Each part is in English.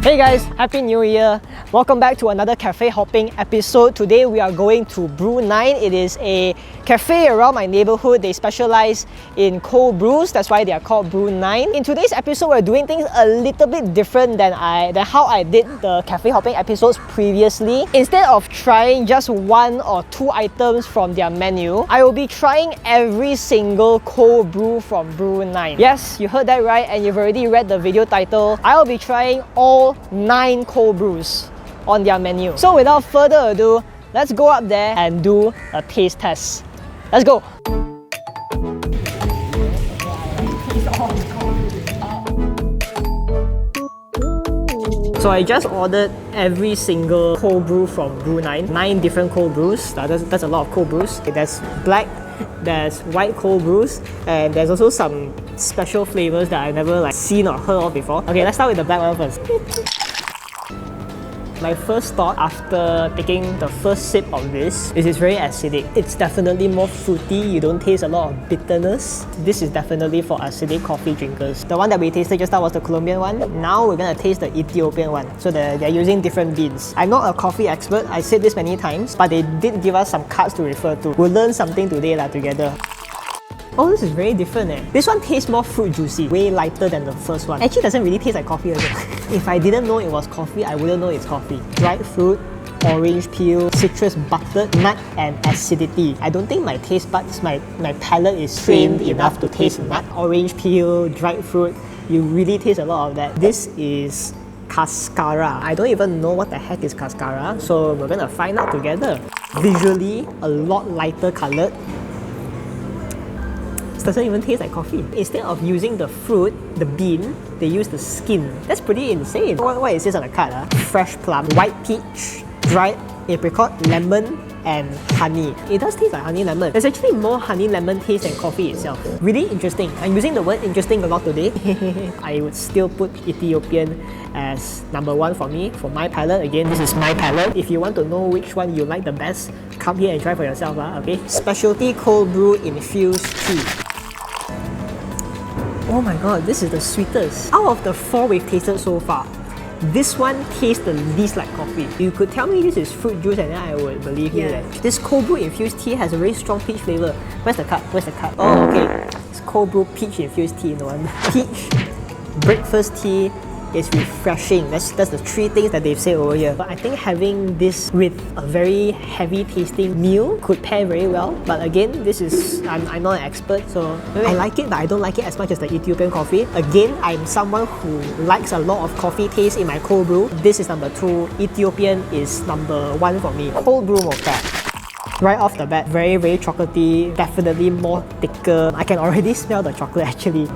Hey guys, Happy New Year! Welcome back to another cafe hopping episode. Today we are going to Brew 9. It is a cafe around my neighborhood. They specialize in cold brews, that's why they are called Brew 9. In today's episode, we're doing things a little bit different than how I did the cafe hopping episodes previously. Instead of trying just one or two items from their menu, I will be trying every single cold brew from Brew 9. Yes, you heard that right, and you've already read the video title. I will be trying all 9 cold brews on their menu. So without further ado, let's go up there and do a taste test. Let's go! So I just ordered every single cold brew from Brew 9. 9 different cold brews. That's a lot of cold brews. There's black, there's white cold brews, and there's also some special flavors that I've never seen or heard of before. Okay, let's start with the black one first. My first thought after taking the first sip of this is it's very acidic. It's definitely more fruity, you don't taste a lot of bitterness. This is definitely for acidic coffee drinkers. The one that we tasted just now was the Columbian one. Now we're gonna taste the Ethiopian one. So they're using different beans. I'm not a coffee expert, I said this many times, but they did give us some cards to refer to. We'll learn something today together. Oh, this is very different eh. This one tastes more fruit juicy, way lighter than the first one. Actually doesn't really taste like coffee also. If I didn't know it was coffee, I wouldn't know it's coffee. Dried fruit, orange peel, citrus butter, nut and acidity. I don't think my taste buds, my palate is trained enough to taste nut. Orange peel, dried fruit, you really taste a lot of that. This is cascara. I don't even know what the heck is cascara, so we're gonna find out together. Visually, a lot lighter coloured. Doesn't even taste like coffee. Instead of using the fruit, the bean, they use the skin. That's pretty insane. What is this on the card? Fresh plum, white peach, dried apricot, lemon, and honey. It does taste like honey lemon. There's actually more honey lemon taste than coffee itself. Really interesting. I'm using the word interesting a lot today. I would still put Ethiopian as number 1 for me, for my palate. Again, this is my palate. If you want to know which one you like the best, come here and try for yourself, okay? Specialty cold brew infused tea. Oh my god, this is the sweetest. Out of the 4 we've tasted so far, this one tastes the least like coffee. You could tell me this is fruit juice and then I would believe you. This cold brew infused tea has a very strong peach flavour. Where's the cup? Where's the cup? Oh, okay. It's cold brew peach infused tea. No wonder. Peach breakfast tea is refreshing. That's the 3 things that they've said over here. But I think having this with a very heavy tasting meal could pair very well. But again, this is, I'm not an expert, so I like it, but I don't like it as much as the Ethiopian coffee. Again, I'm someone who likes a lot of coffee taste in my cold brew. This is number 2. Ethiopian is number 1 for me. Cold brew mocha. Right off the bat, very, very chocolatey, definitely more thicker. I can already smell the chocolate actually.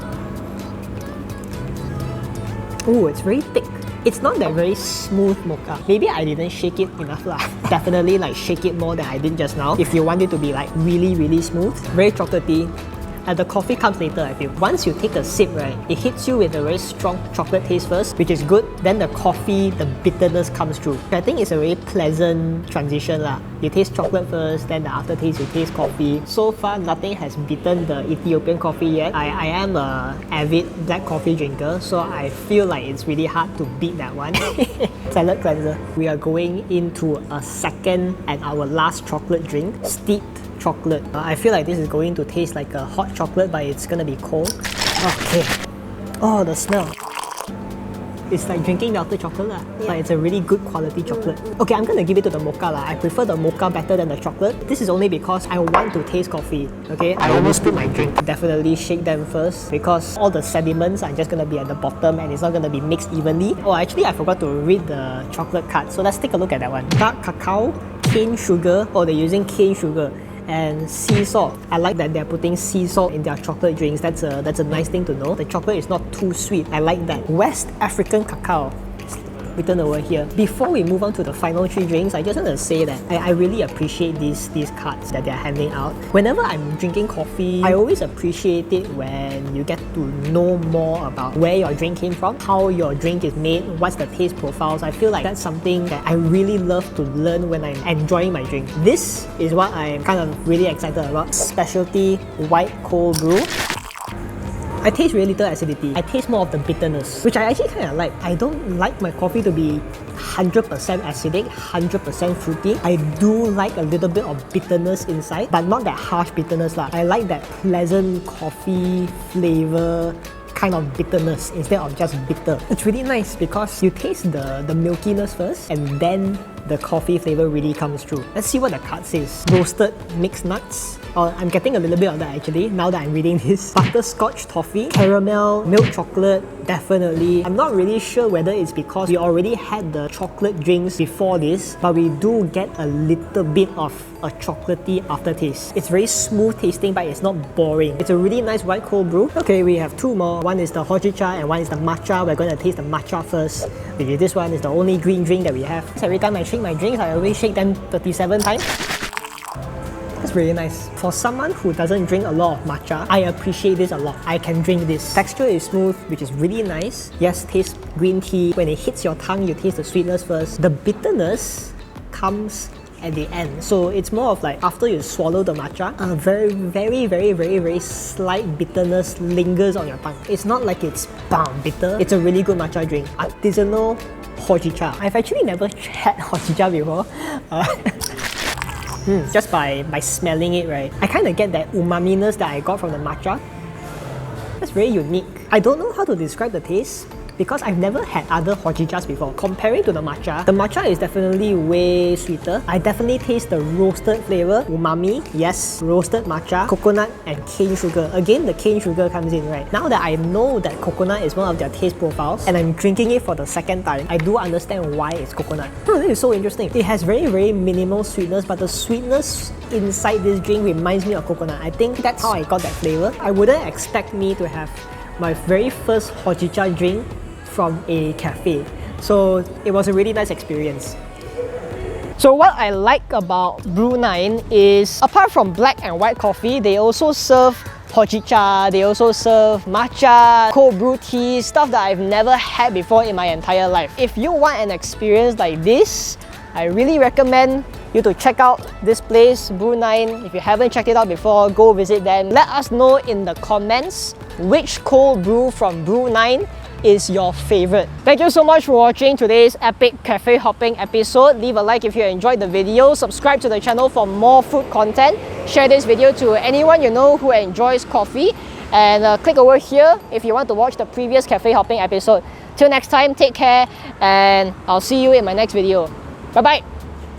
Oh, it's very thick. It's not that very smooth mocha. Maybe I didn't shake it enough lah. Definitely shake it more than I did just now. If you want it to be really, really smooth. Very chocolatey. And the coffee comes later, I feel. Once you take a sip, right, it hits you with a very strong chocolate taste first, which is good. Then the coffee, the bitterness comes through. I think it's a very pleasant transition lah. You taste chocolate first, then the aftertaste you taste coffee. So far, nothing has beaten the Ethiopian coffee yet. I am an avid black coffee drinker, so I feel like it's really hard to beat that one. Salad cleanser. We are going into a second and our last chocolate drink, steeped chocolate. I feel like this is going to taste like a hot chocolate, but it's gonna be cold. Okay. Oh, the smell. It's like drinking melted chocolate lah. But it's a really good quality chocolate. Okay, I'm gonna give it to the mocha lah. I prefer the mocha better than the chocolate. This is only because I want to taste coffee. Okay, I almost put my drink. Definitely shake them first because all the sediments are just gonna be at the bottom and it's not gonna be mixed evenly. Oh, actually I forgot to read the chocolate card. So let's take a look at that one. Dark cacao, cane sugar. Oh, they're using cane sugar. And sea salt. I like that they're putting sea salt in their chocolate drinks. That's a nice thing to know. The chocolate is not too sweet. I like that. West African cacao. Written over here. Before we move on to the final 3 drinks, I just want to say that I really appreciate these cards that they're handing out. Whenever I'm drinking coffee, I always appreciate it when you get to know more about where your drink came from, how your drink is made, what's the taste profiles. I feel like that's something that I really love to learn when I'm enjoying my drink. This is what I'm kind of really excited about. Specialty white cold brew. I taste really little acidity. I taste more of the bitterness, which I actually kind of like. I don't like my coffee to be 100% acidic, 100% fruity. I do like a little bit of bitterness inside, but not that harsh bitterness lah. I like that pleasant coffee flavor kind of bitterness instead of just bitter. It's really nice because you taste the milkiness first and then the coffee flavor really comes through. Let's see what the card says. Roasted mixed nuts. I'm getting a little bit of that actually, now that I'm reading this. Butterscotch toffee, caramel, milk chocolate, definitely. I'm not really sure whether it's because we already had the chocolate drinks before this, but we do get a little bit of a chocolatey aftertaste. It's very smooth tasting, but it's not boring. It's a really nice white cold brew. Okay, we have two more. One is the hojicha and one is the matcha. We're going to taste the matcha first, because this one is the only green drink that we have. So every time I shake my drinks, I always shake them 37 times. That's really nice. For someone who doesn't drink a lot of matcha, I appreciate this a lot. I can drink this. Texture is smooth, which is really nice. Yes, taste green tea. When it hits your tongue, you taste the sweetness first. The bitterness comes at the end. So it's more of like after you swallow the matcha, a very slight bitterness lingers on your tongue. It's not like it's bitter. It's a really good matcha drink. Artisanal hojicha. I've actually never had hojicha before. Just by smelling it, right? I kind of get that umami-ness that I got from the matcha. That's very unique. I don't know how to describe the taste because I've never had other hojichas before. Comparing to the matcha is definitely way sweeter. I definitely taste the roasted flavor, umami, yes, roasted matcha, coconut and cane sugar. Again, the cane sugar comes in, right? Now that I know that coconut is one of their taste profiles and I'm drinking it for the second time, I do understand why it's coconut. This is so interesting. It has very minimal sweetness, but the sweetness inside this drink reminds me of coconut. I think that's how I got that flavor. I wouldn't expect me to have my very first hojicha drink from a cafe. So it was a really nice experience. So what I like about Brew 9 is, apart from black and white coffee, they also serve hojicha, they also serve matcha, cold brew tea, stuff that I've never had before in my entire life. If you want an experience like this, I really recommend you to check out this place, Brew 9. If you haven't checked it out before, go visit them. Let us know in the comments which cold brew from Brew 9 is your favorite. Thank you so much for watching today's epic cafe hopping episode. Leave a like if you enjoyed the video, subscribe to the channel for more food content, share this video to anyone you know who enjoys coffee, and click over here if you want to watch the previous cafe hopping episode. Till next time, take care and I'll see you in my next video. Bye bye!